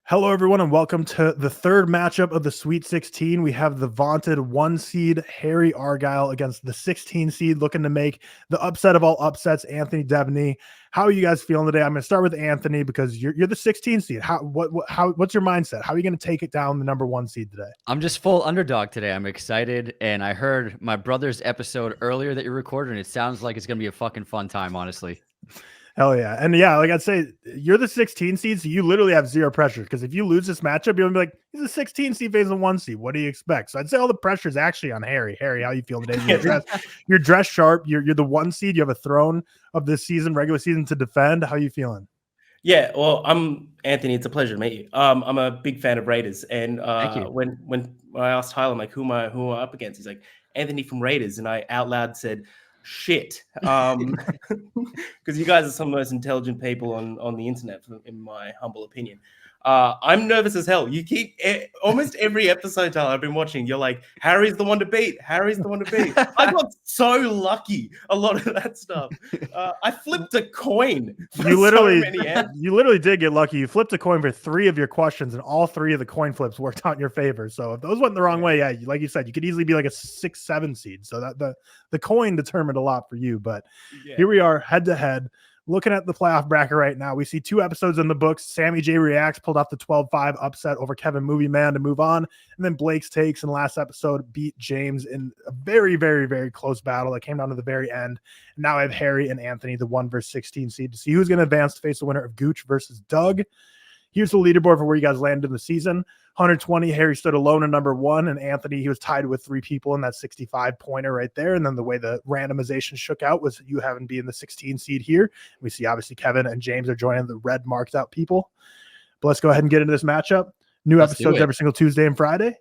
Hello, everyone, and welcome to the third matchup of the Sweet 16. We have the vaunted 1 seed Harry Argyle against the 16 seed looking to make the upset of all upsets, Anthony Deveney. How are you guys feeling today? I'm going to start with Anthony because you're the 16 seed. What's your mindset? How are you going to take it down the number 1 seed today? I'm just full underdog today. I'm excited, and I heard my brother's episode earlier that you recorded, and it sounds like it's going to be a fucking fun time, honestly. Hell yeah. And yeah, like I'd say, you're the 16 seed, so you literally have zero pressure. Because if you lose this matchup, you'll be like, he's a 16 seed facing a 1 seed. What do you expect? So I'd say all the pressure is actually on Harry. Harry, how you feel today? You're dressed sharp. You're the 1 seed. You have a throne of this season, regular season, to defend. How you feeling? Yeah, well, I'm Anthony. It's a pleasure to meet you. I'm a big fan of Raiders, and when I asked Tyler, I'm like, who am I up against? He's like, Anthony from Raiders, and I out loud said, shit, because you guys are some of the most intelligent people on the internet, in my humble opinion. I'm nervous as hell. You keep almost every episode, Tyler, I've been watching, you're like, Harry's the one to beat. Harry's the one to beat. I got so lucky. A lot of that stuff. I flipped a coin. You literally did get lucky. You flipped a coin for 3 of your questions, and all 3 of the coin flips worked out in your favor. So if those went the wrong way, yeah, like you said, you could easily be like a 6-7 seed. So that the coin determined a lot for you. But here we are, head to head. Looking at the playoff bracket right now, we see 2 episodes in the books. Sammy J Reacts pulled off the 12-5 upset over Kevin Movie Man to move on. And then Blake's Takes in the last episode beat James in a very, very, very close battle that came down to the very end. And now I have Harry and Anthony, the 1 versus 16 seed, to see who's going to advance to face the winner of Gooch versus Doug. Here's the leaderboard for where you guys landed in the season. 120, Harry stood alone in number 1, and Anthony, he was tied with 3 people in that 65-pointer right there. And then the way the randomization shook out was you having been the 16 seed here. We see obviously Kevin and James are joining the red marked out people. But let's go ahead and get into this matchup. New episodes every single Tuesday and Friday.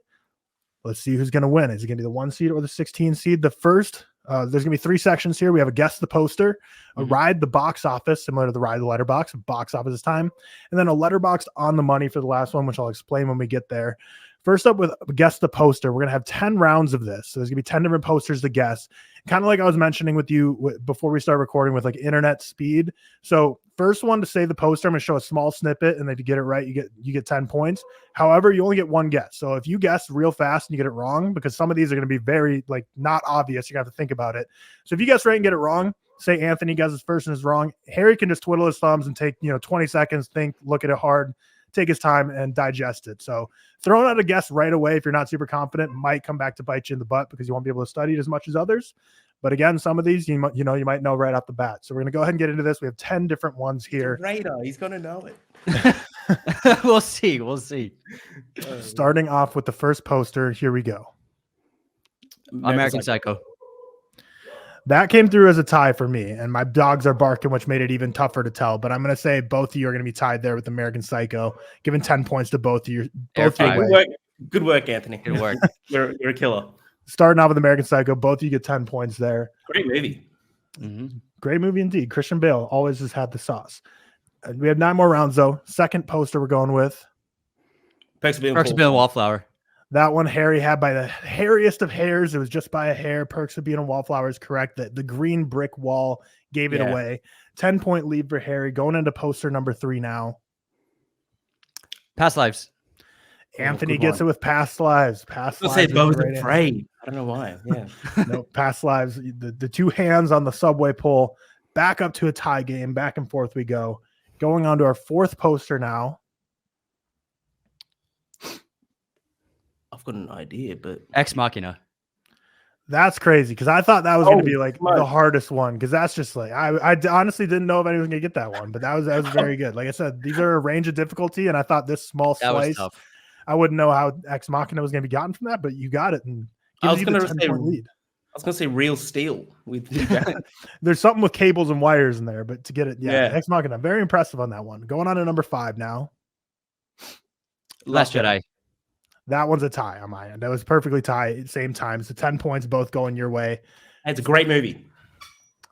Let's see who's going to win. Is it going to be the 1 seed or the 16 seed? The first, there's going to be 3 sections here. We have a guess the poster, a ride the box office, similar to the ride the Letterboxd, box office this time, and then a Letterboxd on the money for the last one, which I'll explain when we get there. First up with guess the poster, we're going to have 10 rounds of this. So there's going to be 10 different posters to guess. Kind of like I was mentioning with you before we start recording with like internet speed. So first one to say the poster, I'm going to show a small snippet, and if you get it right, you get 10 points. However, you only get 1 guess. So if you guess real fast and you get it wrong, because some of these are going to be very like not obvious, you're going to have to think about it. So if you guess right and get it wrong, say Anthony guesses first and is wrong, Harry can just twiddle his thumbs and take 20 seconds, think, look at it hard, take his time and digest it. So throwing out a guess right away, if you're not super confident, might come back to bite you in the butt because you won't be able to study it as much as others. But again, some of these, you might know right off the bat. So we're going to go ahead and get into this. We have 10 different ones here. Radar, he's going to know it. We'll see. Starting off with the first poster, here we go. American Psycho. That came through as a tie for me, and my dogs are barking, which made it even tougher to tell. But I'm going to say both of you are going to be tied there with American Psycho, giving 10 points to both of you. Good work, Anthony. Good work. You're a killer. Starting off with American Psycho, both of you get 10 points there. Great movie. Great movie indeed. Christian Bale always has had the sauce. We have 9 more rounds, though. Second poster we're going with. Perks of being a Wallflower. That one Harry had by the hairiest of hairs. It was just by a hair. Perks of being a Wallflower is correct. The green brick wall gave it away. 10-point lead for Harry. Going into poster number 3 now. Past Lives. Anthony gets it with Past Lives. Past Lives. I'll say Bo's afraid. I don't know why. Yeah. No, Past Lives. The 2 hands on the subway pole. Back up to a tie game. Back and forth we go. Going on to our 4th poster now. I've got an idea, but Ex Machina. That's crazy because I thought that was going to be like the hardest one because that's just like I honestly didn't know if anyone was going to get that one, but that was very good. Like I said, these are a range of difficulty, and I thought this small slice, I wouldn't know how Ex Machina was going to be gotten from that, but you got it. And I was going to say Real Steel with There's something with cables and wires in there, but to get it, Ex Machina, very impressive on that one. Going on to number 5 now. Last Jedi. That one's a tie on my end. That was perfectly tied, same time. So 10 points, both going your way. It's a great movie.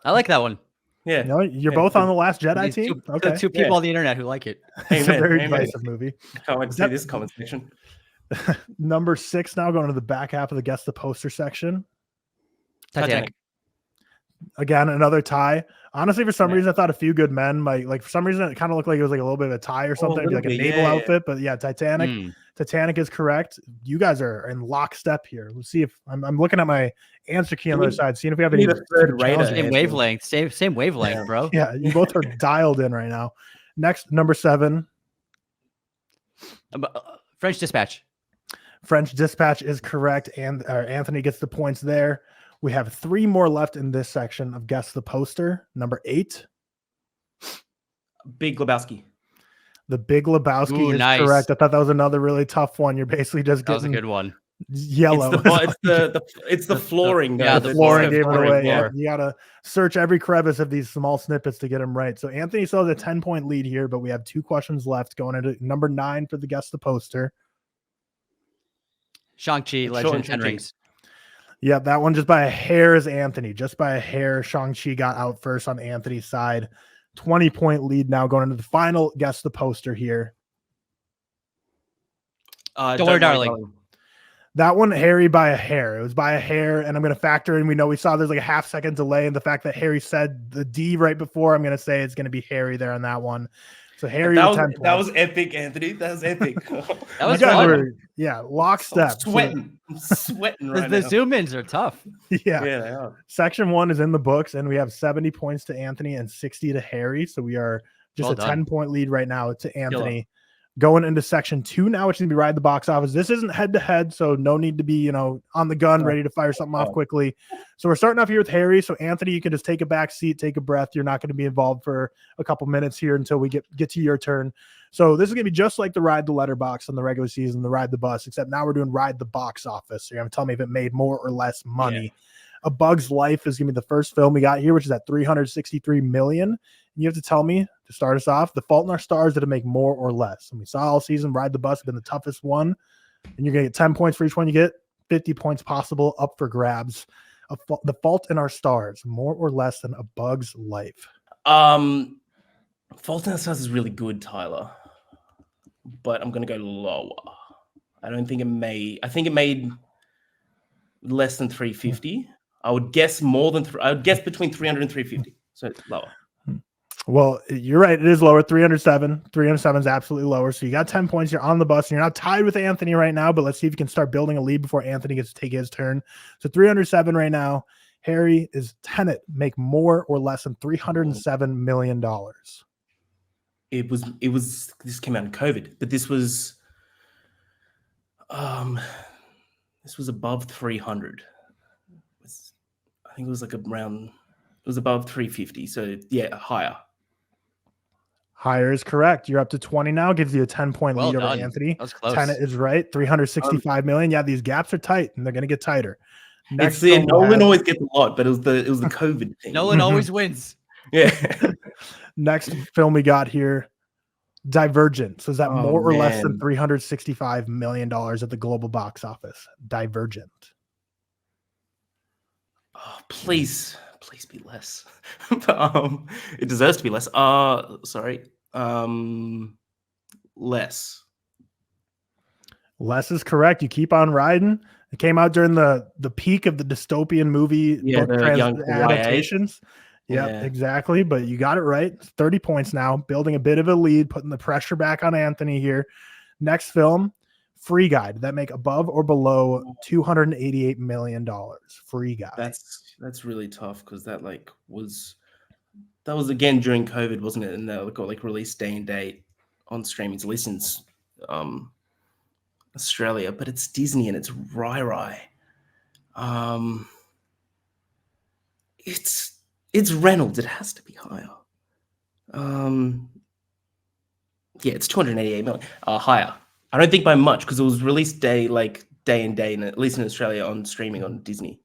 I like that one. Yeah. No, you're both on the Last Jedi team? Okay. 2 people on the internet who like it. It's a very divisive movie. I can't wait to see this comment section. Number 6 now, going to the back half of the Guess the Poster section. Titanic. Again, another tie. Honestly, for some reason, I thought A Few Good Men might, like, for some reason, it kind of looked like it was like a little bit of a tie or something, like a naval outfit. But yeah, Titanic. Titanic is correct. You guys are in lockstep here. Let's see if I'm looking at my answer key on the other side, seeing if we have any third rater. Same wavelength, same wavelength, bro. Yeah, you both are dialed in right now. Next, number 7. French Dispatch. French Dispatch is correct, and Anthony gets the points there. We have 3 more left in this section of Guess the Poster. Number 8. Big Lebowski. The Big Lebowski is correct. I thought that was another really tough one. You're basically just getting... That was a good one. Yellow. It's the flooring. The flooring gave it away. Yeah, you gotta search every crevice of these small snippets to get them right. So Anthony still has a 10-point lead here, but we have 2 questions left going into number 9 for the Guess the Poster. Shang-Chi, Legend of 10 Rings. Yeah, that one just by a hair is Anthony. Just by a hair, Shang-Chi got out first on Anthony's side. 20-point lead now going into the final Guess the Poster here. Don't worry, darling. That one, Harry by a hair. It was by a hair, and I'm going to factor in. We know we saw there's like a half-second delay, and the fact that Harry said the D right before, I'm going to say it's going to be Harry there on that one. So Harry, that was epic, Anthony. That was epic. That was fun. Lockstep. I'm sweating right now. The zoom-ins are tough. Yeah, they are. Section 1 is in the books, and we have 70 points to Anthony and 60 to Harry. So we are just a 10-point lead right now to Anthony. Going into section 2 now, which is going to be Ride the Box Office. This isn't head-to-head, so no need to be, on the gun, ready to fire something off quickly. So we're starting off here with Harry. So Anthony, you can just take a back seat, take a breath. You're not going to be involved for a couple minutes here until we get to your turn. So this is going to be just like the Ride the Letterboxd in the regular season, the Ride the Bus, except now we're doing Ride the Box Office. So you're going to tell me if it made more or less money. Yeah. A Bug's Life is going to be the first film we got here, which is at $363 million. And you have to tell me, to start us off, The Fault in Our Stars, did it make more or less? And we saw all season, Ride the Bus has been the toughest one. And you're going to get 10 points for each one you get, 50 points possible, up for grabs. The Fault in Our Stars, more or less than A Bug's Life? Fault in Our Stars is really good, Tyler. But I'm going to go lower. I don't think it made... I think it made less than 350. I would guess more than... I would guess between 300 and 350. So it's lower. Well, you're right. It is lower. 307. 307 is absolutely lower. So you got 10 points. You're on the bus. And you're not tied with Anthony right now, but let's see if you can start building a lead before Anthony gets to take his turn. So 307 right now. Harry, is Tenet make more or less than $307 million? It was, this came out in COVID, but this was above 300. I think it was like around, it was above 350. So yeah, higher. Higher is correct. You're up to 20 now. Gives you a 10-point lead over Anthony. That was close. Tenet is right. $365 million. Yeah, these gaps are tight, and they're going to get tighter. Next, Nolan always gets a lot, but it was the COVID thing. Nolan always wins. Yeah. Next film we got here, Divergent. So is that more or less than $365 million at the global box office? Divergent. Oh, please be less. It deserves to be less. Less. Less is correct. You keep on riding. It came out during the peak of the dystopian movie book adaptations. Yeah, exactly. But you got it right. 30 points now, building a bit of a lead, putting the pressure back on Anthony here. Next film, Free Guy. Did that make above or below $288 million? Free Guy. That's really tough because that was again during COVID, wasn't it? And they got release day and date on streaming, at least in Australia. But it's Disney and it's Rai. It's Reynolds. It has to be higher. It's $288 million. Higher. I don't think by much because it was release day and day, at least in Australia, on streaming on Disney.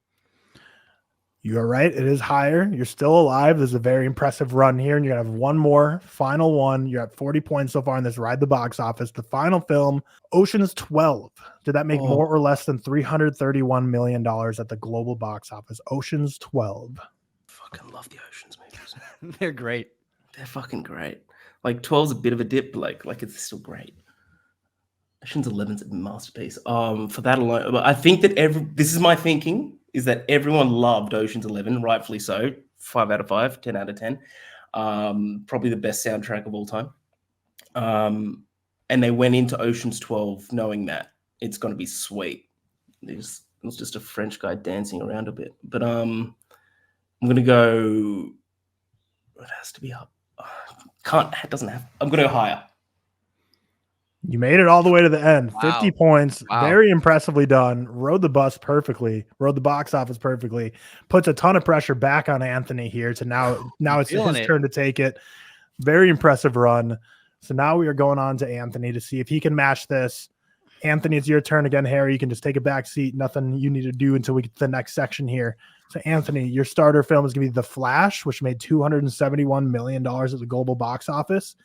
You are right. It is higher. You're still alive. There's a very impressive run here, and you're going to have one more, final one. You're at 40 points so far in this Ride the Box Office. The final film, Ocean's 12. Did that make more or less than $331 million at the global box office? Ocean's 12. Fucking love the Ocean's movies. They're great. They're fucking great. 12's a bit of a dip, but it's still great. Ocean's 11's a masterpiece. For that alone, but I think that this is my thinking. is that everyone loved Ocean's 11, rightfully so. 5 out of 5, 10 out of 10. Probably the best soundtrack of all time. And they went into Ocean's 12 knowing that it's going to be sweet. It was just a French guy dancing around a bit. But I'm going to go... It has to be up. It doesn't have... I'm going to go higher. You made it all the way to the end. Wow. 50 points. Wow. Very impressively done. Rode the bus perfectly. Rode the box office perfectly. Puts a ton of pressure back on Anthony here to now it's his turn to take it. Very impressive run. So now we are going on to Anthony to see if he can match this. Anthony, it's your turn again. Harry, you can just take a back seat. Nothing you need to do until we get to the next section here. So Anthony, your starter film is going to be The Flash, which made $271 million at the global box office.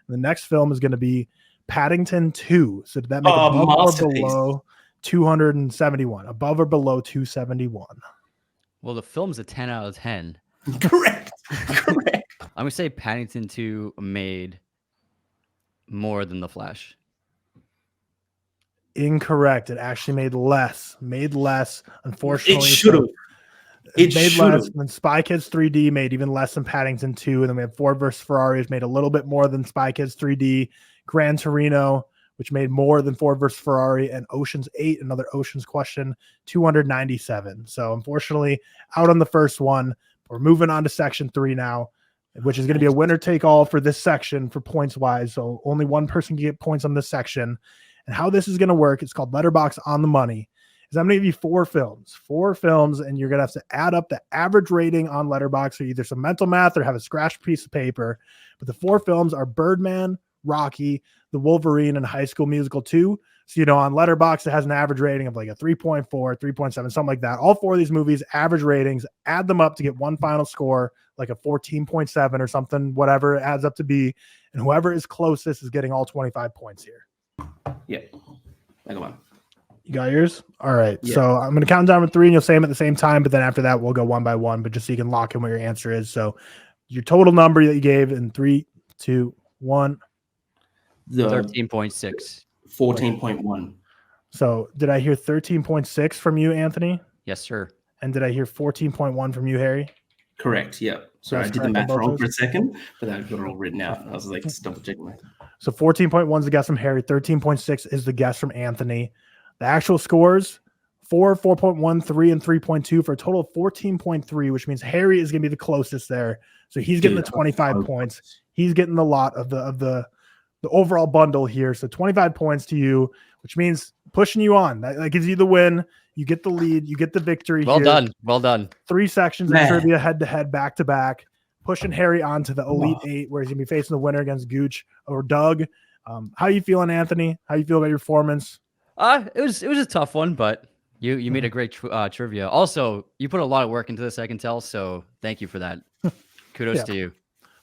And the next film is going to be Paddington 2. So did that make above or below 271? Above or below 271? Well, the film's a 10 out of 10. Correct. I'm going to say Paddington 2 made more than The Flash. Incorrect. It actually made less. Unfortunately. It should have. It made less. And then Spy Kids 3D made even less than Paddington 2. And then we have Ford vs. Ferrari, which made a little bit more than Spy Kids 3D. Gran Torino, which made more than Ford vs. Ferrari. And Ocean's 8, another Ocean's question, 297. So unfortunately, out on the first one. We're moving on to section 3 now, which is going to be a winner take all for this section for points wise. So only one person can get points on this section. And how this is going to work, it's called Letterboxd on the Money, is I'm going to give you four films, and you're going to have to add up the average rating on Letterboxd. So either some mental math or have a scratched piece of paper. But the four films are Birdman, Rocky, The Wolverine, and High School Musical 2. So, on Letterboxd, it has an average rating of like a 3.4, 3.7, something like that. All four of these movies, average ratings, add them up to get one final score, like a 14.7 or something, whatever it adds up to be. And whoever is closest is getting all 25 points here. Yeah. I got one. You got yours? All right. Yeah. So I'm going to count down to 3 and you'll say them at the same time. But then after that, we'll go one by one, but just so you can lock in what your answer is. So your total number that you gave in 3, 2, 1. 13.6. 14.1. So did I hear 13.6 from you, Anthony? Yes, sir. And did I hear 14.1 from you, Harry? Correct. Yeah. Sorry, I did the math wrong for a second, but I got it all written out. I was like, just double checking that. So 14.1 is the guess from Harry. 13.6 is the guess from Anthony. The actual scores, 4, 4.1, 3, and 3.2 for a total of 14.3, which means Harry is going to be the closest there. So he's getting the 25 points. He's getting the lot of the overall bundle here. So 25 points to you, which means pushing you on. That gives you the win. You get the lead. You get the victory. Well done. Well done. 3 sections of trivia head-to-head, back-to-back, pushing Harry on to the Elite 8, where he's going to be facing the winner against Gooch or Doug. How you feeling, Anthony? How you feel about your performance? It was a tough one, but you made a great trivia. Also, you put a lot of work into this, I can tell. So thank you for that. Kudos to you.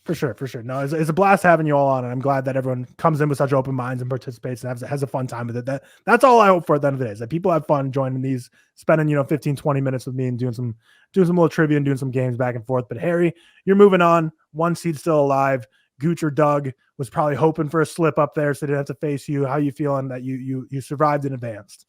For sure. No, it's a blast having you all on, and I'm glad that everyone comes in with such open minds and participates and has a fun time with it. That's all I hope for at the end of the day, is that people have fun joining these, spending 15, 20 minutes with me and doing some little trivia and doing some games back and forth. But Harry, you're moving on. 1 seed still alive. Gooch or Doug was probably hoping for a slip up there, so they didn't have to face you. How you feeling that you survived and advanced?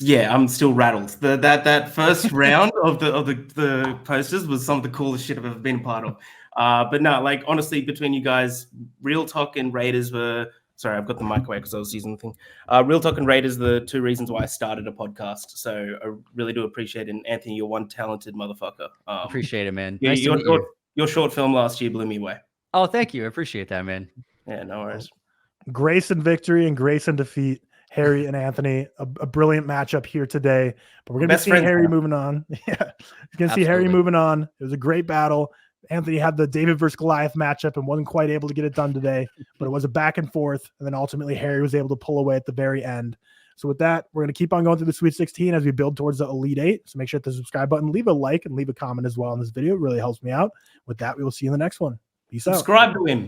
Yeah, I'm still rattled. That first round of the posters was some of the coolest shit I've ever been a part of. But no, honestly, between you guys, ReelTok and Raiders were... Sorry, I've got the mic away because I was using the thing. ReelTok and Raiders are the 2 reasons why I started a podcast. So I really do appreciate it. And Anthony, you're one talented motherfucker. Appreciate it, man. Nice to meet you. Your short film last year blew me away. Oh, thank you. I appreciate that, man. Yeah, no worries. Grace and victory and grace and defeat. Harry and Anthony, a brilliant matchup here today. But we're going to be seeing Harry moving on. Yeah, you're going to see Harry moving on. It was a great battle. Anthony had the David versus Goliath matchup and wasn't quite able to get it done today, but it was a back and forth. And then ultimately Harry was able to pull away at the very end. So with that, we're going to keep on going through the Sweet 16 as we build towards the Elite 8. So make sure to hit the subscribe button, leave a like, and leave a comment as well on this video. It really helps me out. With that, we will see you in the next one. Peace out. Subscribe to him.